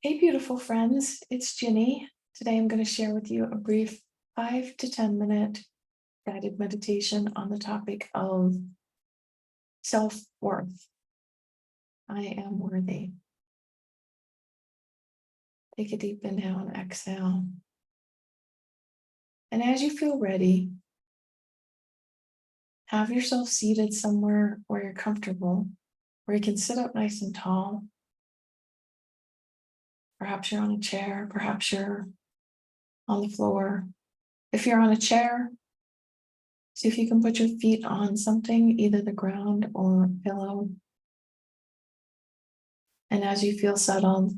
Hey, beautiful friends, it's Ginny. Today I'm going to share with you a brief 5 to 10 minute guided meditation on the topic of self-worth. I am worthy. Take a deep inhale and exhale. And as you feel ready, have yourself seated somewhere where you're comfortable, where you can sit up nice and tall. Perhaps you're on a chair, perhaps you're on the floor. If you're on a chair, see if you can put your feet on something, either the ground or a pillow. And as you feel settled,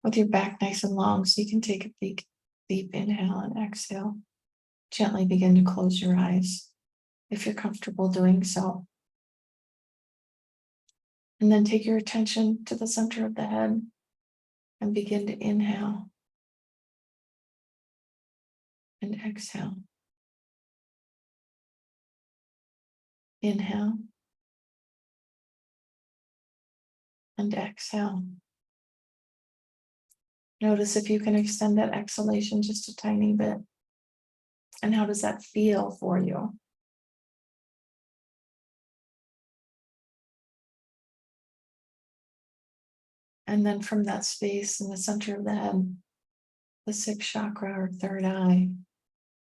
with your back nice and long, so you can take a big, deep inhale and exhale, gently begin to close your eyes if you're comfortable doing so. And then take your attention to the center of the head and begin to inhale and exhale. Inhale and exhale. Notice if you can extend that exhalation just a tiny bit. And how does that feel for you? And then from that space in the center of the head, the sixth chakra or third eye,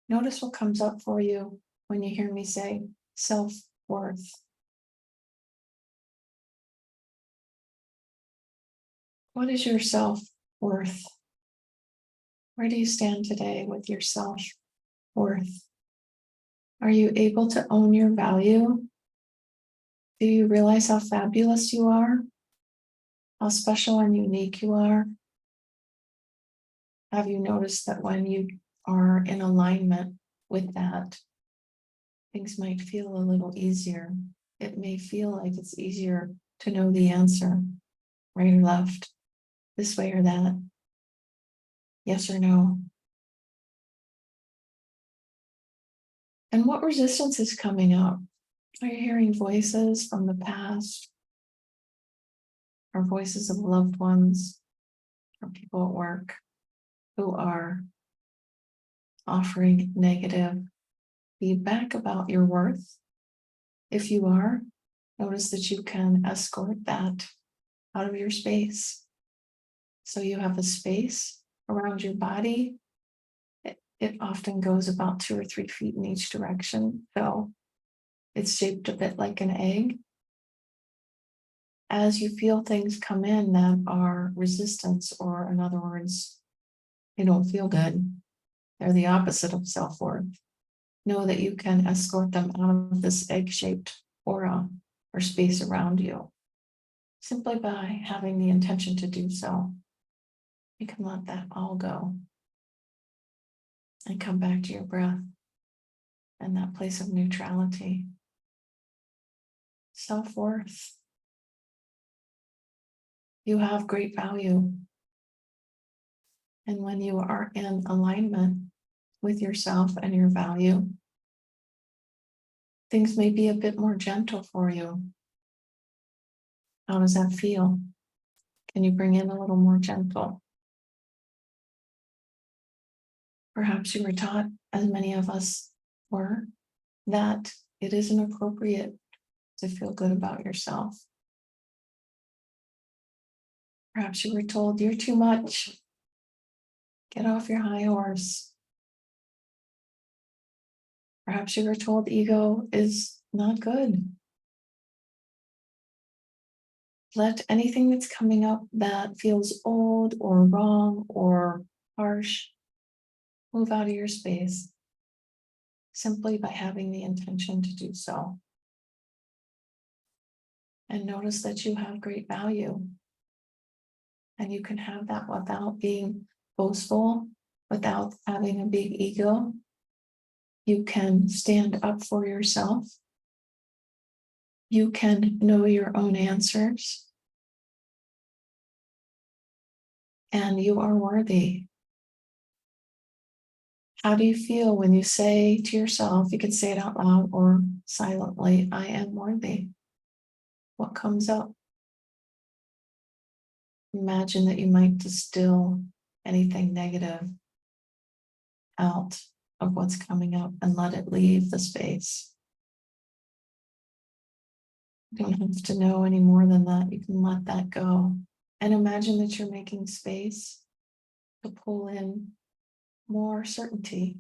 notice what comes up for you when you hear me say self-worth. What is your self-worth? Where do you stand today with your self-worth? Are you able to own your value? Do you realize how fabulous you are? How special and unique you are? Have you noticed that when you are in alignment with that, things might feel a little easier? It may feel like it's easier to know the answer, right or left, this way or that, yes or no. And what resistance is coming up? Are you hearing voices from the past, or voices of loved ones, or people at work who are offering negative feedback about your worth? If you are, notice that you can escort that out of your space. So you have a space around your body. It often goes about 2 or 3 feet in each direction. So it's shaped a bit like an egg. As you feel things come in that are resistance, or in other words, they don't feel good, they're the opposite of self-worth, know that you can escort them out of this egg-shaped aura or space around you simply by having the intention to do so. You can let that all go and come back to your breath and that place of neutrality. Self-worth. You have great value. And when you are in alignment with yourself and your value, things may be a bit more gentle for you. How does that feel? Can you bring in a little more gentle? Perhaps you were taught, as many of us were, that it isn't appropriate to feel good about yourself. Perhaps you were told you're too much. Get off your high horse. Perhaps you were told ego is not good. Let anything that's coming up that feels old or wrong or harsh move out of your space simply by having the intention to do so. And notice that you have great value. And you can have that without being boastful, without having a big ego. You can stand up for yourself. You can know your own answers. And you are worthy. How do you feel when you say to yourself, you can say it out loud or silently, I am worthy? What comes up? Imagine that you might distill anything negative out of what's coming up and let it leave the space. You don't have to know any more than that. You can let that go. And imagine that you're making space to pull in more certainty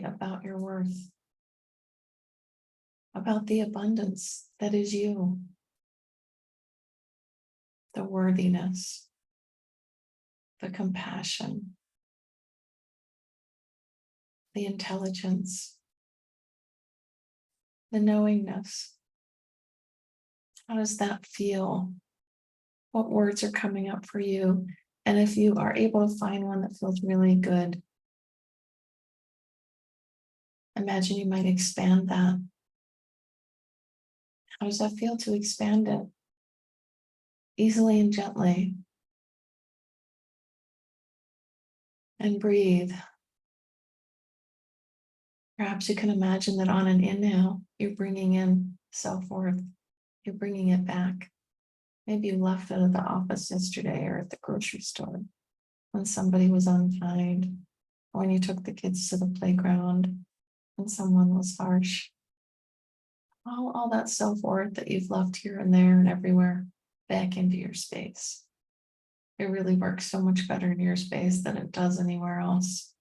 about your worth, about the abundance that is you, the worthiness, the compassion, the intelligence, the knowingness. How does that feel? What words are coming up for you? And if you are able to find one that feels really good, imagine you might expand that. How does that feel to expand it? Easily and gently. And breathe. Perhaps you can imagine that on an inhale, you're bringing in self-worth. You're bringing it back. Maybe you left it at the office yesterday or at the grocery store when somebody was unkind, or when you took the kids to the playground and someone was harsh. All that self-worth that you've left here and there and everywhere back into your space. It really works so much better in your space than it does anywhere else.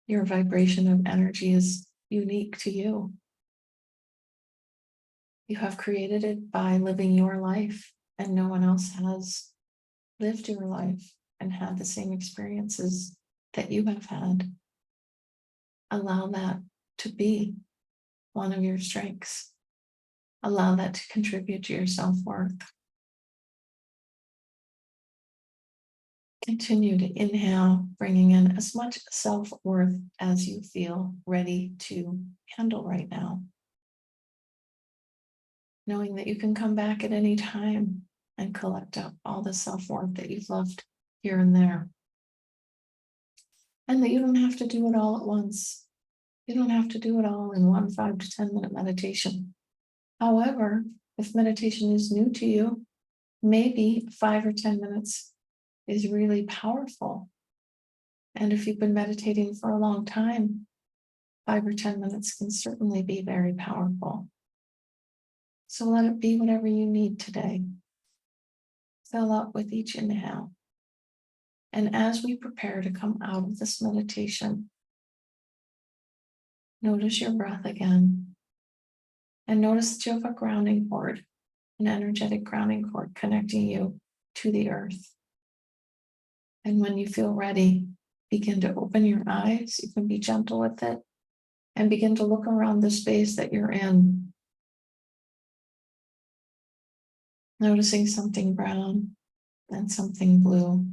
Your vibration of energy is unique to you. You have created it by living your life, and no one else has lived your life and had the same experiences that you have had. Allow that to be one of your strengths. Allow that to contribute to your self-worth. Continue to inhale, bringing in as much self-worth as you feel ready to handle right now. Knowing that you can come back at any time and collect up all the self-worth that you've left here and there. And that you don't have to do it all at once. You don't have to do it all in one 5 to 10 minute meditation. However, if meditation is new to you, maybe 5 or 10 minutes is really powerful. And if you've been meditating for a long time, 5 or 10 minutes can certainly be very powerful. So let it be whatever you need today. Fill up with each inhale. And as we prepare to come out of this meditation, notice your breath again. And notice that you have a grounding cord, an energetic grounding cord connecting you to the earth. And when you feel ready, begin to open your eyes. You can be gentle with it and begin to look around the space that you're in. Noticing something brown and something blue,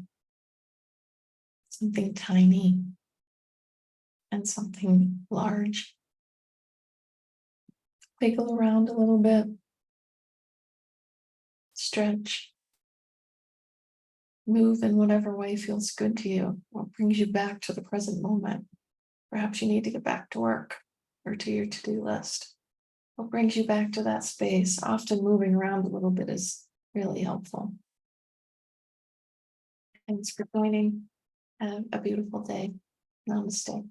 something tiny and something large. Wiggle around a little bit, stretch, move in whatever way feels good to you, what brings you back to the present moment. Perhaps you need to get back to work or to your to-do list. What brings you back to that space? Often moving around a little bit is really helpful. Thanks for joining. Have a beautiful day. Namaste.